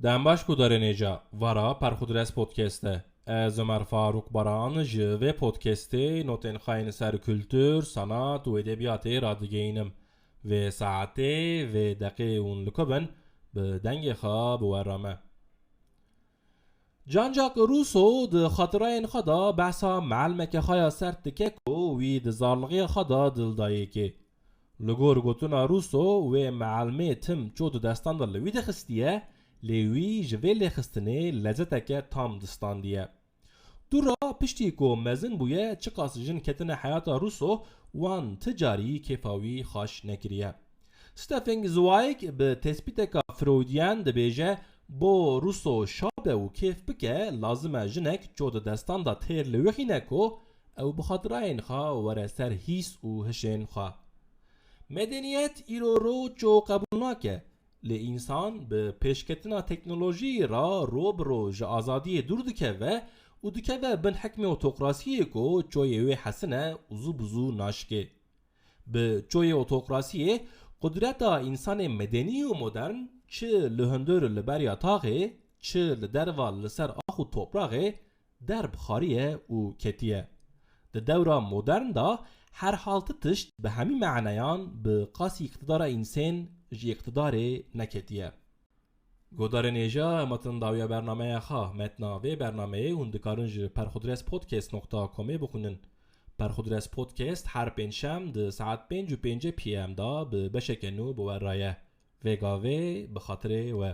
دنباش کداره نیجا ورا پرخودرس پودکسته از عمر فاروق بران جوه پودکسته نوتن خاین سر کلتور سنات و ادبیات رادگینم و ساعته و دقیقه اون لکبن به دنگ خواب و رامه جان ژاک روسو د خاطرین خدا بحثا معلمک خایا سرت ککو وی د زارلغی خدا دلدایی که لگور گوتونا روسو و معلمه تم چود دستان در لوی دخستیه لیوی جوه لخستنه لذتک تام دستاندیه دورا پشتی کو مزن بویه چقاس جن کتن حیات روسو وان تجاری کفاوی خاش نکریه ستفنگ زوایک به تثبیت فرویدیان دبیجه با روسو شابه و کیف بکه لازمه جنک چود دستان دا تیر لوخی نکو او بخاطرین خواه وره سر هیس و هشین خواه مدنیت ایرو رو چو قبول ناکه لی انسان به پیشکتنا تکنولوژی را رو برو جا آزادی دور دکه و دکه و بن حکم اوتوکراسی کو چوی وی حسنه وزو بزو ناشکه به چوی اوتوکراسی قدرت انسان مدنی و مدرن چه لهندر لبریا تاغه چه لدروال لسر آخو توپراغه در بخاریه و کتیه ده دورا مدرن دا هر حالت تشت به همین معنیان به قاسی اقتدار انسان جی اقتدار نکتیه گودار نیجا متن داویا برنامه خواه متنا و برنامه هندکارنج پرخودرس پودکست نقطه کمی بخونن پرخودرس پودکست هر پنجشنبه ده ساعت 5:05 PM دا به بشکنو بور رایه وگاوه به خاطر و